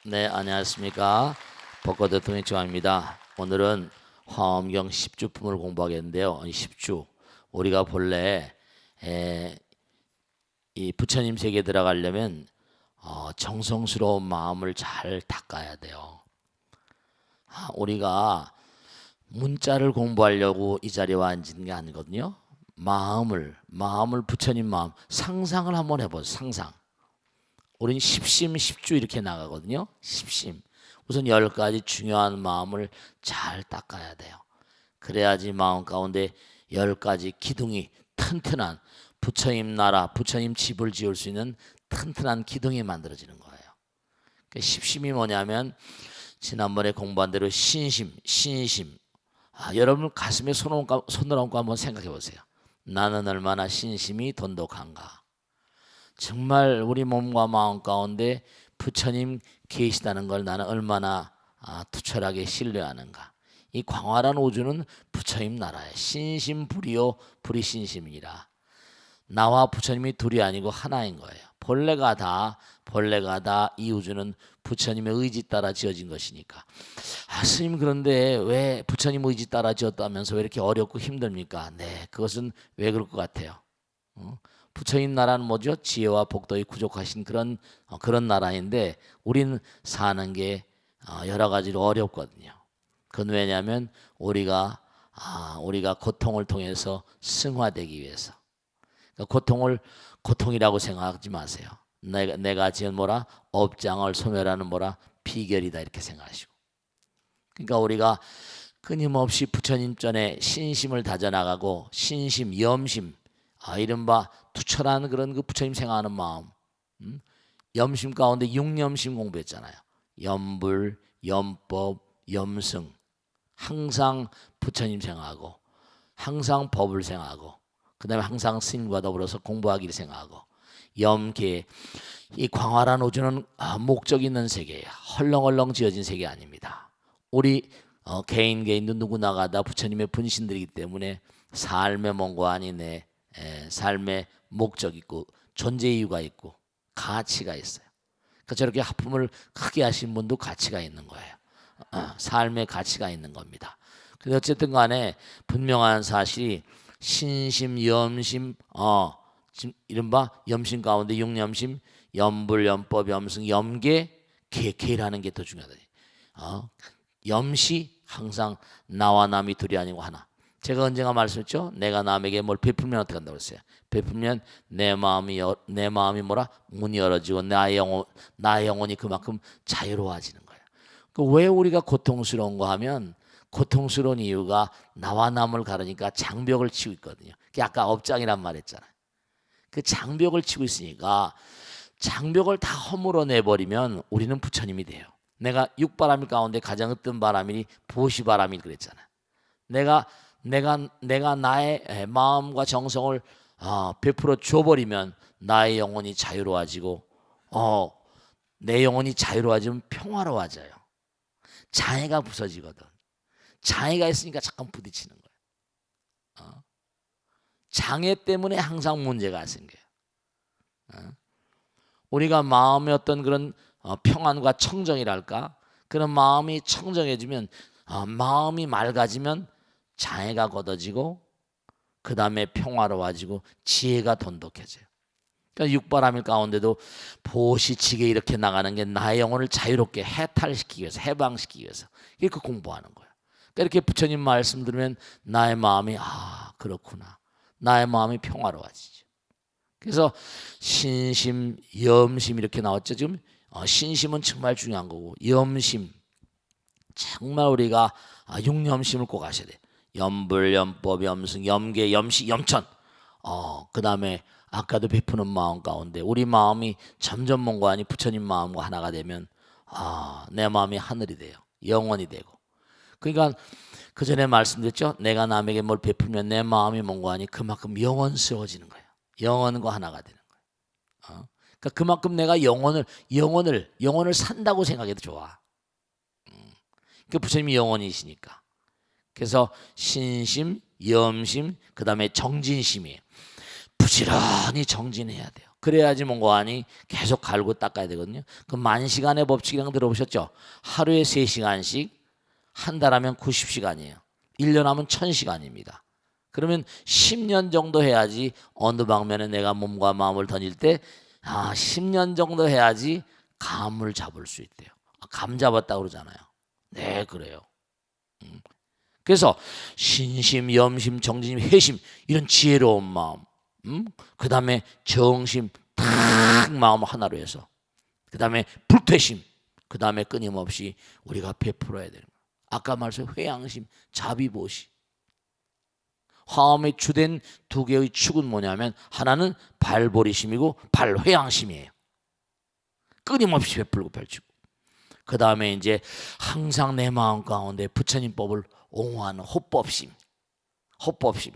네, 안녕하십니까. 벚꽃 대통령 정화입니다. 오늘은 화엄경 10주품을 공부하겠는데요. 10주 우리가 본래 이 부처님 세계에 들어가려면 정성스러운 마음을 잘 닦아야 돼요. 우리가 문자를 공부하려고 이 자리에 앉은 게 아니거든요. 마음을 부처님 마음 상상을 한번 해보세요. 상상. 우린 십심 십주 이렇게 나가거든요. 십심. 우선 10가지 중요한 마음을 잘 닦아야 돼요. 그래야지 마음 가운데 10가지 기둥이 튼튼한 부처님 나라, 부처님 집을 지을 수 있는 튼튼한 기둥이 만들어지는 거예요. 십심이 뭐냐면 지난번에 공부한 대로 신심. 여러분 가슴에 손을 얹고 한번 생각해 보세요. 나는 얼마나 신심이 돈독한가. 정말 우리 몸과 마음 가운데 부처님 계시다는 걸 나는 얼마나 투철하게 신뢰하는가. 이 광활한 우주는 부처님 나라에 신심불이요 불이신심이니라. 나와 부처님이 둘이 아니고 하나인 거예요. 본래가 다 이 우주는 부처님의 의지 따라 지어진 것이니까. 스님, 그런데 왜 부처님 의지 따라 지었다면서 왜 이렇게 어렵고 힘듭니까? 네, 그것은 왜 그럴 것 같아요? 부처님 나라는 뭐죠? 지혜와 복덕이 부족하신 그런 나라인데 우리는 사는 게 여러 가지로 어렵거든요. 그건 왜냐하면 우리가 고통을 통해서 승화되기 위해서. 그러니까 고통이라고 생각하지 마세요. 내가 지은 뭐라 업장을 소멸하는 뭐라 비결이다 이렇게 생각하시고. 그러니까 우리가 끊임없이 부처님 전에 신심을 다져나가고 신심, 염심, 이른바 투철한 그런 그 부처님 생각하는 마음. 염심 가운데 육염심 공부했잖아요. 염불, 염법, 염승. 항상 부처님 생각하고 항상 법을 생각하고 그 다음에 항상 스님과 더불어서 공부하기를 생각하고 염계. 이 광활한 우주는 목적 있는 세계예요. 헐렁헐렁 지어진 세계 아닙니다. 우리 개인도 누구나가 다 부처님의 분신들이기 때문에 삶의 뭔고아니 내 삶의 목적 있고 존재 이유가 있고 가치가 있어요. 그러니까 저렇게 하품을 크게 하신 분도 가치가 있는 거예요. 삶의 가치가 있는 겁니다. 근데 어쨌든 간에 분명한 사실이 신심, 염심, 지금 이른바 염심 가운데 육염심, 염불, 염법, 염승, 염계, 계라는 게 더 중요하다. 염시 항상 나와 남이 둘이 아니고 하나. 제가 언젠가 말씀했죠. 내가 남에게 뭘 베풀면 어떻게 한다고 했어요. 베풀면 내 마음이 뭐라 문이 열어지고 나의 영혼이 그만큼 자유로워지는 거예요. 왜 우리가 고통스러운가 하면 고통스러운 이유가 나와 남을 가르니까 장벽을 치고 있거든요. 아까 업장이란 말 했잖아요. 그 장벽을 치고 있으니까 장벽을 다 허물어 내버리면 우리는 부처님이 돼요. 내가 육바람 가운데 가장 어떤 바람이니 보시바람이 그랬잖아요. 내가 나의 마음과 정성을 베풀어 줘버리면 나의 영혼이 자유로워지고 내 영혼이 자유로워지면 평화로워져요. 장애가 부서지거든. 장애가 있으니까 잠깐 부딪히는 거예요. 장애 때문에 항상 문제가 생겨요. 우리가 마음의 어떤 그런 평안과 청정이랄까, 그런 마음이 청정해지면 마음이 맑아지면 장애가 걷어지고 그 다음에 평화로워지고 지혜가 돈독해져요. 그러니까 육바람일 가운데도 보시치게 이렇게 나가는 게 나의 영혼을 자유롭게 해탈시키기 위해서, 해방시키기 위해서 이렇게 공부하는 거예요. 그러니까 이렇게 부처님 말씀 들으면 나의 마음이 그렇구나. 나의 마음이 평화로워지죠. 그래서 신심, 염심 이렇게 나왔죠. 지금 신심은 정말 중요한 거고 염심 정말 우리가 육염심을 꼭 아셔야 돼요. 염불, 염법, 염승, 염계, 염시, 염천. 그 다음에 아까도 베푸는 마음 가운데 우리 마음이 점점 뭔가 아니 부처님 마음과 하나가 되면 내 마음이 하늘이 돼요. 영원이 되고. 그러니까 그 전에 말씀드렸죠. 내가 남에게 뭘 베풀면 내 마음이 뭔가 아니 그만큼 영원스러워지는 거예요. 영원과 하나가 되는 거예요. 그러니까 그만큼 내가 영혼을 산다고 생각해도 좋아. 그 부처님이 영원이시니까. 그래서 신심, 염심, 그 다음에 정진심이에요. 부지런히 정진해야 돼요. 그래야지 뭔가 하니 계속 갈고 닦아야 되거든요. 그 만시간의 법칙이라는 거 들어보셨죠? 하루에 3시간씩, 한 달 하면 90시간이에요. 1년 하면 1000시간입니다. 그러면 10년 정도 해야지 어느 방면에 내가 몸과 마음을 던질 때 10년 정도 해야지 감을 잡을 수 있대요. 감 잡았다고 그러잖아요. 네, 그래요. 그래서 신심, 염심, 정진심, 회심 이런 지혜로운 마음, 그 다음에 정심, 탁 마음 하나로 해서, 그 다음에 불퇴심, 그 다음에 끊임없이 우리가 베풀어야 되는 거예요. 아까 말씀 회양심, 자비보시. 화엄의 주된 두 개의 축은 뭐냐면 하나는 발보리심이고 발회양심이에요. 끊임없이 베풀고 펼치고. 그 다음에 이제 항상 내 마음 가운데 부처님 법을 옹호하는 호법심. 호법심.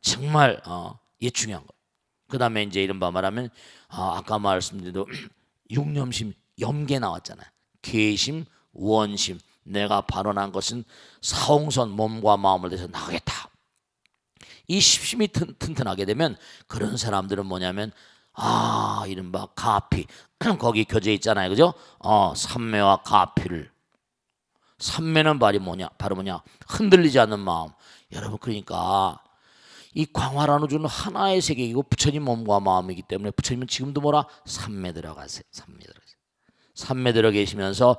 정말 이게 중요한 거. 그 다음에 이제 이른바 말하면 아까 말씀드린 육념심, 염계 나왔잖아요. 계심, 원심. 내가 발언한 것은 사홍선 몸과 마음을 대해서 나가겠다. 이 십심이 튼튼하게 되면 그런 사람들은 뭐냐면 이른바 가피 거기 교재 있잖아요, 그죠? 삼매와 가피를. 삼매는 바로 뭐냐? 흔들리지 않는 마음. 여러분, 그러니까 이 광활한 우주는 하나의 세계이고 부처님 몸과 마음이기 때문에 부처님은 지금도 뭐라? 삼매 들어가세요. 삼매 들어가세요. 삼매 들어 계시면서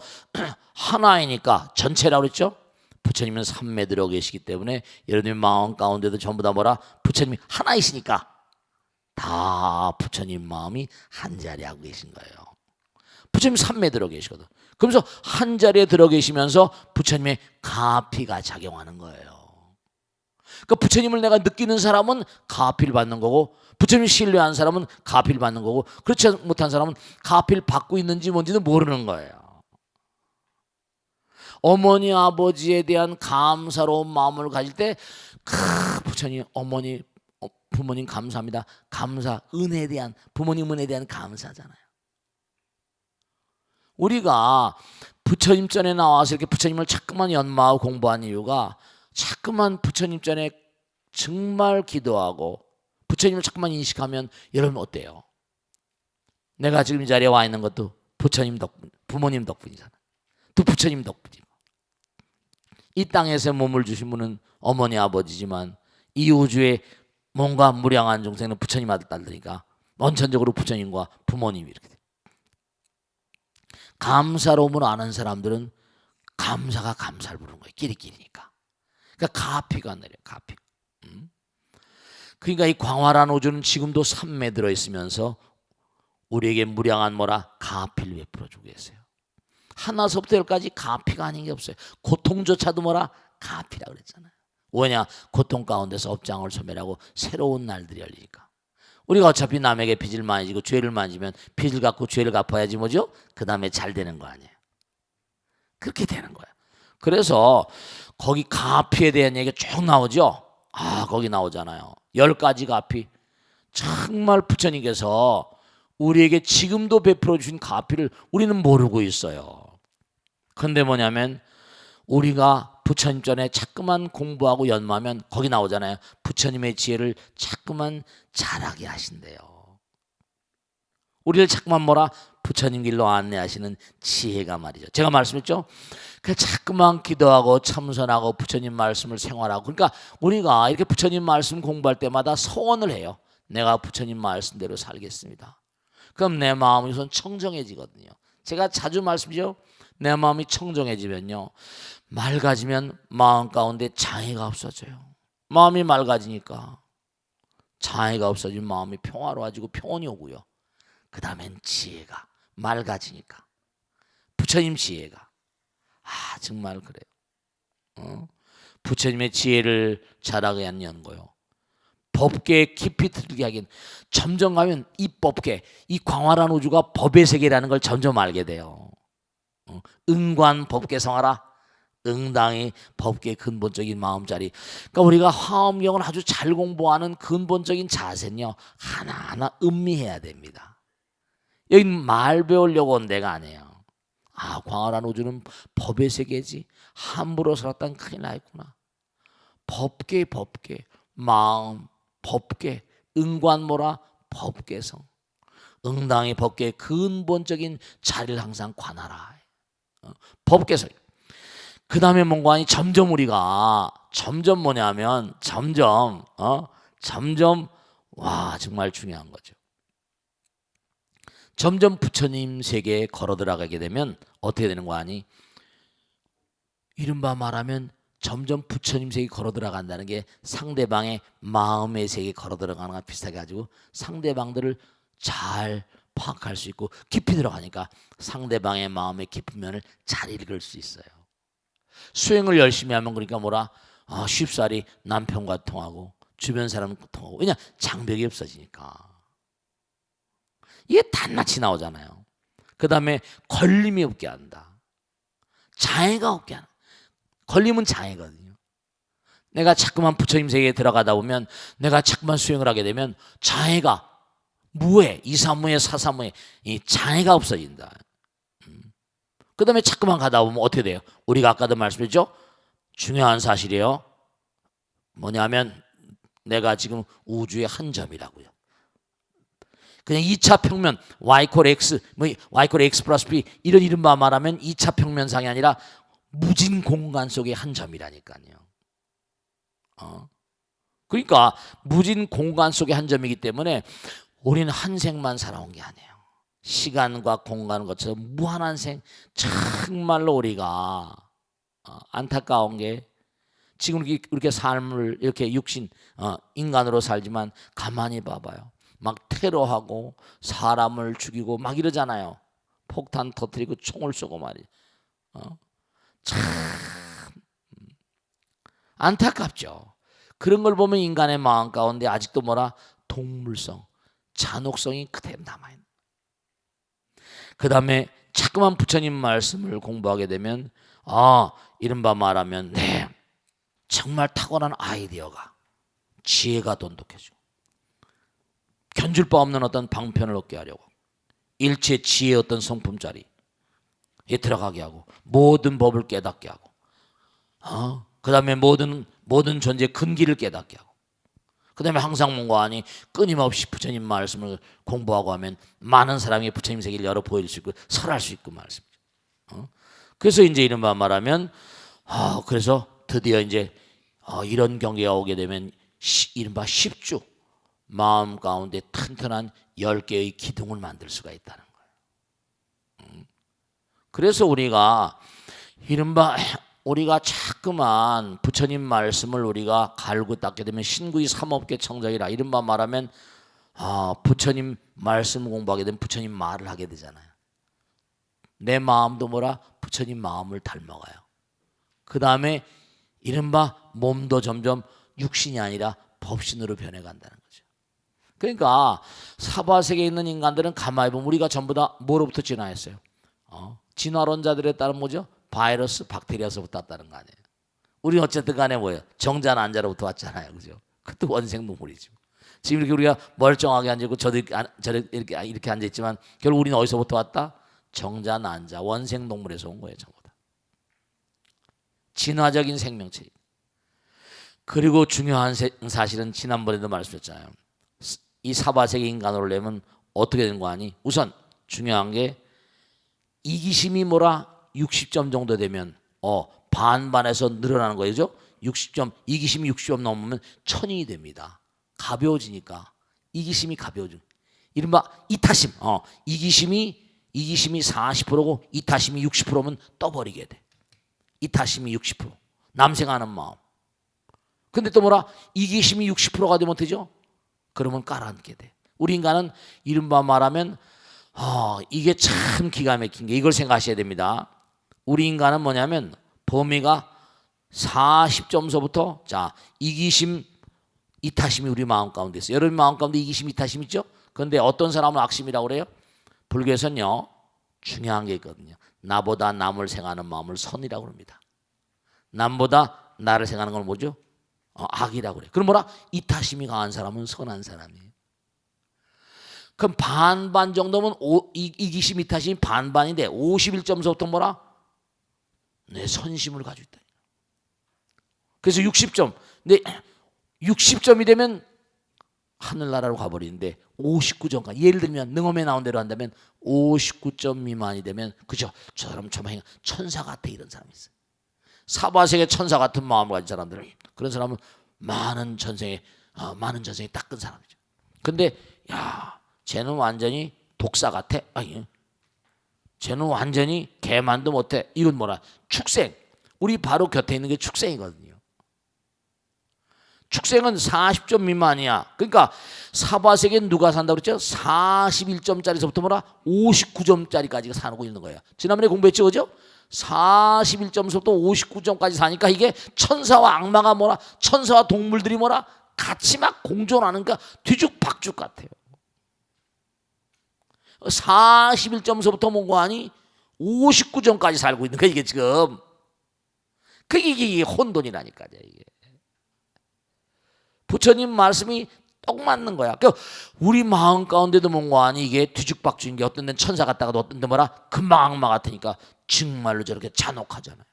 하나이니까 전체라고 그랬죠? 부처님은 삼매 들어 계시기 때문에 여러분의 마음 가운데도 전부 다 뭐라? 부처님이 하나이시니까 다 부처님 마음이 한 자리에 하고 계신 거예요. 부처님 삼매 들어 계시거든. 그러면서 한 자리에 들어 계시면서 부처님의 가피가 작용하는 거예요. 그러니까 부처님을 내가 느끼는 사람은 가피를 받는 거고, 부처님을 신뢰한 사람은 가피를 받는 거고, 그렇지 못한 사람은 가피를 받고 있는지 뭔지도 모르는 거예요. 어머니 아버지에 대한 감사로운 마음을 가질 때 부처님, 어머니, 부모님 감사합니다. 감사, 은혜에 대한, 부모님 은혜에 대한 감사잖아요. 우리가 부처님 전에 나와서 이렇게 부처님을 자꾸만 연마하고 공부한 이유가 자꾸만 부처님 전에 정말 기도하고 부처님을 자꾸만 인식하면 여러분 어때요? 내가 지금 이 자리에 와 있는 것도 부처님 덕분, 부모님 덕분이잖아요. 또 부처님 덕분이고. 이 땅에서 몸을 주신 분은 어머니 아버지지만 이 우주에 뭔가 무량한众생은 부처님 아들 딸들이니까 원천적으로 부처님과 부모님이 이렇게 돼요. 감사로움을 아는 사람들은 감사가 감사를 부르는 거예요. 끼리끼리니까. 그러니까 가피가 내려요. 가피. 그러니까 이 광활한 우주는 지금도 삼매 들어있으면서 우리에게 무량한 뭐라? 가피를 베풀어주고 계세요. 하나서부터 열까지 가피가 아닌 게 없어요. 고통조차도 뭐라? 가피라고 그랬잖아요. 왜냐? 고통 가운데서 업장을 소멸하고 새로운 날들이 열리니까. 우리가 어차피 남에게 빚을 많이 지고 죄를 많이 지면 빚을 갚고 죄를 갚아야지 뭐죠? 그 다음에 잘 되는 거 아니에요. 그렇게 되는 거예요. 그래서 거기 가피에 대한 얘기가 쭉 나오죠. 거기 나오잖아요. 10가지 가피. 정말 부처님께서 우리에게 지금도 베풀어 주신 가피를 우리는 모르고 있어요. 그런데 뭐냐면 우리가 부처님 전에 자꾸만 공부하고 연마하면 거기 나오잖아요. 부처님의 지혜를 자꾸만 잘하게 하신대요. 우리를 자꾸만 뭐라? 부처님 길로 안내하시는 지혜가 말이죠. 제가 말씀했죠. 그 자꾸만 기도하고 참선하고 부처님 말씀을 생활하고, 그러니까 우리가 이렇게 부처님 말씀 공부할 때마다 소원을 해요. 내가 부처님 말씀대로 살겠습니다. 그럼 내 마음이 우선 청정해지거든요. 제가 자주 말씀드리죠. 내 마음이 청정해지면요, 맑아지면 마음 가운데 장애가 없어져요. 마음이 맑아지니까 장애가 없어지면 마음이 평화로워지고 평온이 오고요. 그 다음엔 지혜가 맑아지니까 부처님 지혜가 정말 그래요. 부처님의 지혜를 잘하게 하는 거요. 법계에 깊이 들게 하긴 점점 가면 이 법계, 이 광활한 우주가 법의 세계라는 걸 점점 알게 돼요. 응관 법계 성하라. 응당이 법계의 근본적인 마음자리. 그러니까 우리가 화엄경을 아주 잘 공부하는 근본적인 자세는요, 하나하나 음미해야 됩니다. 여기 말 배우려고 온 데가 아니에요. 광활한 우주는 법의 세계지. 함부로 살았다는 큰일 나겠구나. 법계, 마음, 법계, 응관 뭐라? 법계성. 응당의 법계의 근본적인 자리를 항상 관하라. 법계성. 그 다음에 뭔가 하니 점점 우리가 점점 뭐냐면 점점 와 정말 중요한 거죠. 점점 부처님 세계에 걸어 들어가게 되면 어떻게 되는 거 아니? 이른바 말하면 점점 부처님 세계에 걸어 들어간다는 게 상대방의 마음의 세계에 걸어 들어가는 거랑 비슷하게 가지고 상대방들을 잘 파악할 수 있고 깊이 들어가니까 상대방의 마음의 깊은 면을 잘 읽을 수 있어요. 수행을 열심히 하면 그러니까 뭐라 쉽사리 남편과 통하고 주변 사람과 통하고 왜냐 장벽이 없어지니까 이게 단낱이 나오잖아요. 그 다음에 걸림이 없게 한다. 장애가 없게 한다. 걸림은 장애거든요. 내가 자꾸만 부처님 세계에 들어가다 보면 내가 자꾸만 수행을 하게 되면 장애가 무해, 이사무해, 사사무해 이 장애가 없어진다. 그 다음에 자꾸만 가다 보면 어떻게 돼요? 우리가 아까도 말씀드렸죠? 중요한 사실이에요. 뭐냐면 내가 지금 우주의 한 점이라고요. 그냥 2차 평면 y = x, y = x 플러스 b 이런 이른바 말하면 2차 평면상이 아니라 무진 공간 속의 한 점이라니까요. 그러니까 무진 공간 속의 한 점이기 때문에 우리는 한 생만 살아온 게 아니에요. 시간과 공간은 것처럼 무한한 생. 정말로 우리가 안타까운 게 지금 이렇게 삶을 이렇게 육신 인간으로 살지만 가만히 봐봐요. 막 테러하고 사람을 죽이고 막 이러잖아요. 폭탄 터뜨리고 총을 쏘고 말이에요. 참 안타깝죠. 그런 걸 보면 인간의 마음 가운데 아직도 뭐라 동물성, 잔혹성이 그대로 남아있는. 그 다음에 자꾸만 부처님 말씀을 공부하게 되면 이른바 말하면 정말 탁월한 아이디어가 지혜가 돈독해지고 견줄 바 없는 어떤 방편을 얻게 하려고 일체 지혜의 어떤 성품자리에 들어가게 하고 모든 법을 깨닫게 하고 그 다음에 모든 존재의 근기를 깨닫게 하고 그 다음에 항상 뭔가 하니 끊임없이 부처님 말씀을 공부하고 하면 많은 사람이 부처님 세계를 열어 보일 수 있고 설할 수 있고 말씀이죠. 그래서 이제 이른바 말하면 그래서 드디어 이제 이런 경계가 오게 되면 이른바 10주 마음 가운데 튼튼한 10개의 기둥을 만들 수가 있다는 거예요. 그래서 우리가 이른바 우리가 자꾸만 부처님 말씀을 우리가 갈고 닦게 되면 신구이 삼업계 청정이라 이른바 말하면 부처님 말씀 공부하게 되면 부처님 말을 하게 되잖아요. 내 마음도 뭐라 부처님 마음을 닮아가요. 그 다음에 이른바 몸도 점점 육신이 아니라 법신으로 변해간다는 거죠. 그러니까 사바세계에 있는 인간들은 가만히 보면 우리가 전부 다 뭐로부터 진화했어요? 진화론자들에 따른 뭐죠? 바이러스, 박테리아서부터 왔다는 거 아니에요. 우리는 어쨌든 간에 뭐예요? 정자, 난자로부터 왔잖아요. 그죠? 그것도 원생 동물이죠. 지금 이렇게 우리가 멀쩡하게 앉아있고 저도 이렇게 앉아있지만 결국 우리는 어디서부터 왔다? 정자, 난자, 원생 동물에서 온 거예요. 전부 다. 진화적인 생명체. 그리고 중요한 사실은 지난번에도 말씀드렸잖아요. 이 사바세계 인간으로 내면 어떻게 되는 거 아니? 우선 중요한 게 이기심이 뭐라 60점 정도 되면 반반에서 늘어나는 거죠. 60점, 이기심이 60점 넘으면 천이 됩니다. 가벼워지니까 이기심이 가벼워져. 이른바 이타심. 이기심이 40%고 이타심이 60%면 떠버리게 돼. 이타심이 60%. 남생하는 마음. 근데 또 뭐라 이기심이 60%가 되면 되죠. 그러면 깔아앉게 돼. 우리 인간은 이른바 말하면 이게 참 기가 막힌 게 이걸 생각하셔야 됩니다. 우리 인간은 뭐냐면 범위가 40점서부터 이기심, 이타심이 우리 마음 가운데 있어요. 여러분 마음 가운데 이기심, 이타심 있죠? 그런데 어떤 사람은 악심이라고 그래요? 불교에서는요 중요한 게 있거든요. 나보다 남을 생각하는 마음을 선이라고 합니다. 남보다 나를 생각하는 건 뭐죠? 악이라고 그래요. 그럼 뭐라? 이타심이 강한 사람은 선한 사람이에요. 그럼 반반 정도면 이기심, 이타심이 반반인데 51점서부터 뭐라? 내 선심을 가지고 있다. 그래서 60점. 근데 60점이 되면 하늘나라로 가버리는데 59점까지, 예를 들면 능엄에 나온 대로 한다면 59점 미만이 되면 그죠, 저 사람 정말 천사 같아, 이런 사람이 있어요. 사바세계 천사 같은 마음을 가진 사람들은, 그런 사람은 많은 전생에 닦은 사람이죠. 근데 야, 쟤는 완전히 독사 같아. 아니, 쟤는 완전히 개만도 못해. 이건 뭐라? 축생. 우리 바로 곁에 있는 게 축생이거든요. 축생은 40점 미만이야. 그러니까 사바세계는 누가 산다고 그랬죠? 41점짜리서부터 뭐라? 59점짜리까지가 사고 있는 거예요. 지난번에 공부했죠, 그죠? 41점서부터 59점까지 사니까 이게 천사와 악마가 뭐라, 천사와 동물들이 뭐라 같이 막 공존하는가 뒤죽박죽 같아요. 41점서부터 뭔가 하니 59점까지 살고 있는 거야, 이게 지금. 이게 혼돈이라니까요, 이게. 부처님 말씀이 똑 맞는 거야. 그러니까 우리 마음 가운데도 뭔가 하니 이게 뒤죽박죽인 게, 어떤 데는 천사 같다가도 어떤 데 뭐라 금방 악마 같으니까 정말로 저렇게 잔혹하잖아요.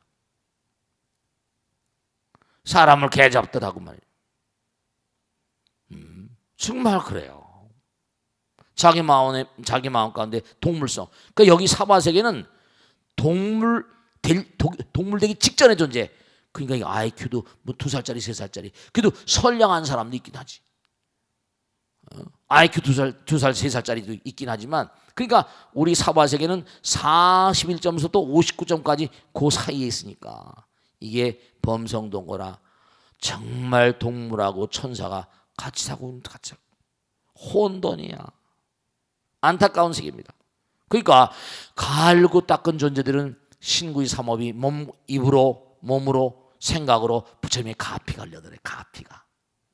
사람을 개잡듯하고 말이에요. 정말 그래요. 자기 마음 가운데 동물성. 그러니까 여기 사바세계는 동물 되기 직전의 존재. 그러니까 IQ도 뭐 2살짜리 3살짜리, 그래도 선량한 사람도 있긴 하지. IQ 2살 3살짜리도 있긴 하지만, 그러니까 우리 사바세계는 41점에서 또 59점까지 그 사이에 있으니까 이게 범성동거라 정말 동물하고 천사가 같이 사고 같이 혼돈이야. 안타까운 세계입니다. 그러니까 갈고 닦은 존재들은 신구의 삼업이 입으로, 몸으로, 생각으로 부처님의 가피가 흘려들어요.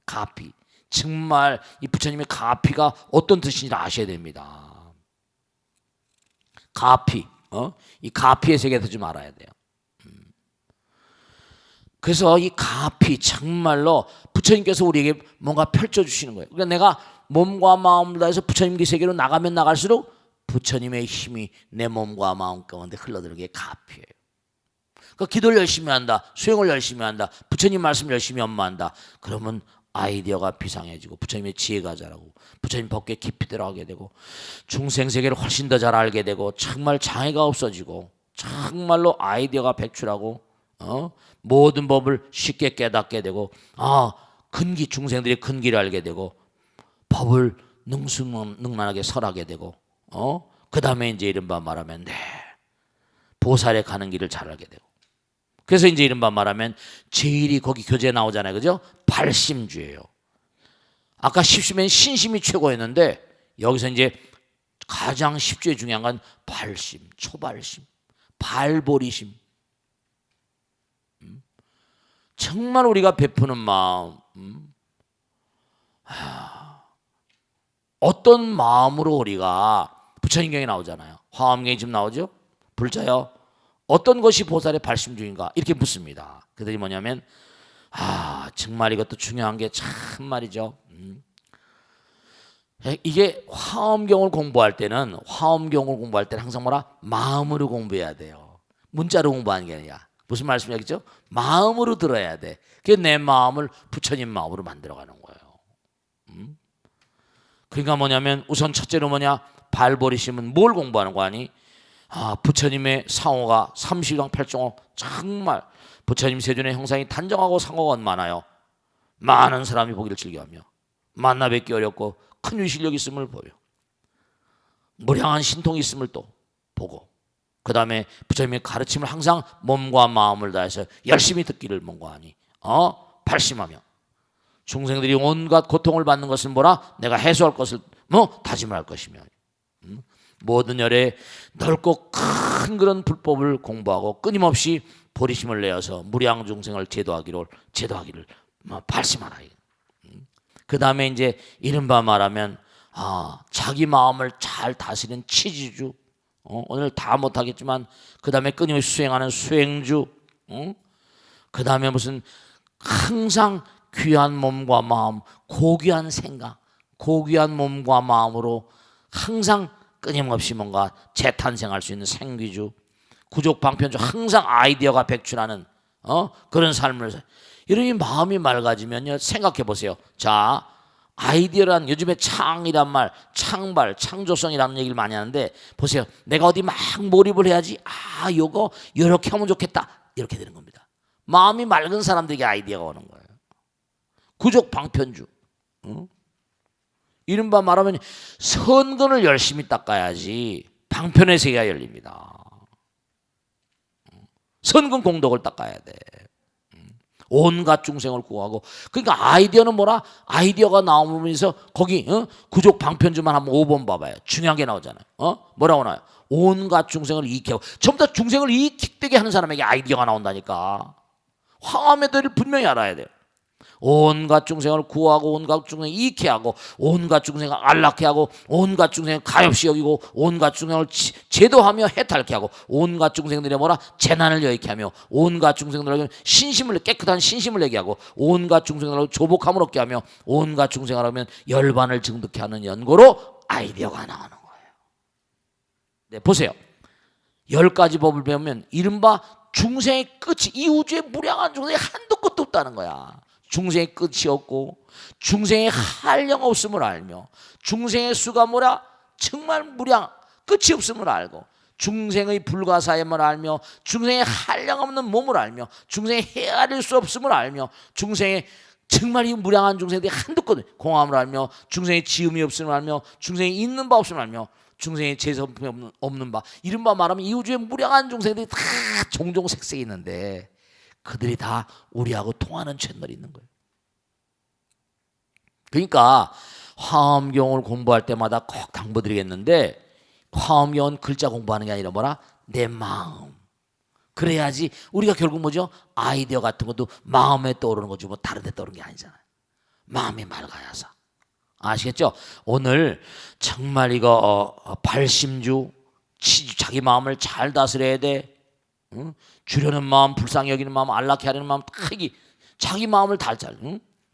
가피. 정말 이 부처님의 가피가 어떤 뜻인지 아셔야 됩니다. 가피, 이 가피의 세계에서 좀 알아야 돼요. 그래서 이 가피 정말로 부처님께서 우리에게 뭔가 펼쳐주시는 거예요. 그러니까 내가 몸과 마음을 다해서 부처님의 세계로 나가면 나갈수록 부처님의 힘이 내 몸과 마음 가운데 흘러들는 게 가피예요. 그러니까 기도를 열심히 한다, 수행을 열심히 한다, 부처님 말씀 열심히 연마한다. 그러면 아이디어가 비상해지고 부처님의 지혜가 자라고 부처님 법궤 깊이 들어가게 되고 중생 세계를 훨씬 더 잘 알게 되고 정말 장애가 없어지고 정말로 아이디어가 백출하고 모든 법을 쉽게 깨닫게 되고 근기, 중생들이 근기를 알게 되고 법을 능란하게 설하게 되고 그 다음에 이제 이른바 말하면 보살에 가는 길을 잘 알게 되고, 그래서 이제 이른바 말하면 제일이 거기 교재에 나오잖아요, 그죠? 발심주예요. 아까 십심엔 신심이 최고였는데 여기서 이제 가장 십주에 중요한 건 발심, 초발심, 발보리심. 정말 우리가 베푸는 마음, 어떤 마음으로 우리가, 부처님경에 나오잖아요. 화엄경에 지금 나오죠? 불자여 어떤 것이 보살의 발심중인가 이렇게 묻습니다. 그들이 뭐냐면 정말 이것도 중요한 게 참 말이죠. 이게 화엄경을 공부할 때는 항상 뭐라? 마음으로 공부해야 돼요. 문자로 공부하는 게 아니라. 무슨 말씀이겠죠? 마음으로 들어야 돼. 그게 내 마음을 부처님 마음으로 만들어가는 거예요. 그러니까 뭐냐면 우선 첫째로 뭐냐? 발보리심은 뭘 공부하는 거 아니? 부처님의 상호가 삼시강 팔종호, 정말 부처님 세존의 형상이 단정하고 상호가 많아요. 많은 사람이 보기를 즐겨하며 만나 뵙기 어렵고 큰 유실력이 있음을 보여. 무량한 신통이 있음을 또 보고, 그 다음에 부처님의 가르침을 항상 몸과 마음을 다해서 열심히 듣기를 뭔가하니 발심하며 중생들이 온갖 고통을 받는 것을 뭐라? 내가 해소할 것을 다짐을 할 것이며 모든 열에 넓고 큰 그런 불법을 공부하고 끊임없이 보리심을 내어서 무량 중생을 제도하기를 발심하라. 그 다음에 이제 이른바 말하면 자기 마음을 잘 다스리는 치지주, 오늘 다 못하겠지만 그 다음에 끊임없이 수행하는 수행주, 그 다음에 무슨 항상 귀한 몸과 마음, 고귀한 생각, 고귀한 몸과 마음으로 항상 끊임없이 뭔가 재탄생할 수 있는 생귀주, 구족방편주, 항상 아이디어가 백출하는 그런 삶을, 이러니 마음이 맑아지면요, 생각해 보세요. 자, 아이디어란 요즘에 창이란 말, 창발, 창조성이라는 얘기를 많이 하는데 보세요. 내가 어디 막 몰입을 해야지. 아, 요거 이렇게 하면 좋겠다. 이렇게 되는 겁니다. 마음이 맑은 사람들에게 아이디어가 오는 거예요. 구족 방편주. 응? 이른바 말하면 선근을 열심히 닦아야지 방편의 세계가 열립니다. 선근 공덕을 닦아야 돼. 온갖 중생을 구하고. 그러니까 아이디어는 뭐라? 아이디어가 나오면서 거기 구족 방편주만 한번 5번 봐봐요. 중요한 게 나오잖아요. 뭐라고 나와요? 온갖 중생을 이익하고. 전부 다 중생을 이익되게 하는 사람에게 아이디어가 나온다니까. 화엄의 도리를 분명히 알아야 돼요. 온갖 중생을 구하고 온갖 중생을 이익해 하고 온갖 중생을 안락해 하고 온갖 중생을 가엾이 여기고 온갖 중생을 제도하며 해탈케 하고 온갖 중생들의 뭐라? 재난을 여의케 하며 온갖 중생들에게 신심을 깨끗한 신심을 내게 하고 온갖 중생들을 조복함을 얻게 하며 온갖 중생을 하면 열반을 증득케 하는 연고로 아이디어가 나오는 거예요. 네, 보세요. 10가지 법을 배우면 이른바 중생의 끝이, 이 우주에 무량한 중생이 한도 끝도 없다는 거야. 중생의 끝이 없고 중생의 한량 없음을 알며 중생의 수가 뭐라? 정말 무량 끝이 없음을 알고 중생의 불가사함을 알며 중생의 한량 없는 몸을 알며 중생의 헤아릴 수 없음을 알며 중생의 정말 이 무량한 중생들이 한도 끝 공함을 알며 중생의 지음이 없음을 알며 중생의 있는 바 없음을 알며 중생의 재성품이 없는 바, 이른바 말하면 이 우주에 무량한 중생들이 다 종종 색색이 있는데 그들이 다 우리하고 통하는 채널이 있는 거예요. 그러니까 화엄경을 공부할 때마다 꼭 당부드리겠는데, 화엄경은 글자 공부하는 게 아니라 뭐라? 내 마음. 그래야지 우리가 결국 뭐죠? 아이디어 같은 것도 마음에 떠오르는 거지 뭐 다른 데 떠오르는 게 아니잖아요. 마음이 맑아야서. 아시겠죠? 오늘 정말 이거 발심주, 치주, 자기 마음을 잘 다스려야 돼. 응? 주려는 마음, 불쌍히 여기는 마음, 안락해 하려는 마음, 자기 마음을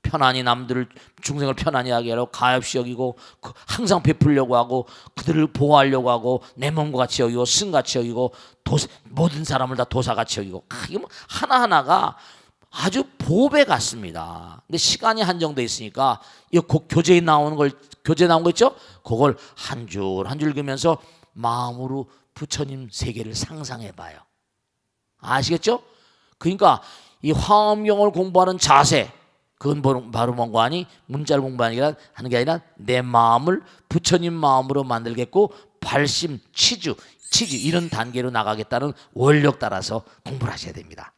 편안히 남들을 중생을 편안히 하게 하려고 가엾이 여기고 항상 베풀려고 하고 그들을 보호하려고 하고 내 몸과 같이 여기고 승같이 여기고 모든 사람을 다 도사같이 여기고 이게 하나하나가 아주 보배 같습니다. 근데 시간이 한정돼 있으니까 이 교재에 나온 거 있죠? 그걸 한 줄 한 줄 그면서 마음으로 부처님 세계를 상상해 봐요. 아시겠죠? 그러니까 이 화엄경을 공부하는 자세, 그건 바로 뭔가 아니 문자를 공부하는 게 아니라 내 마음을 부처님 마음으로 만들겠고 발심, 치주 이런 단계로 나가겠다는 원력 따라서 공부를 하셔야 됩니다.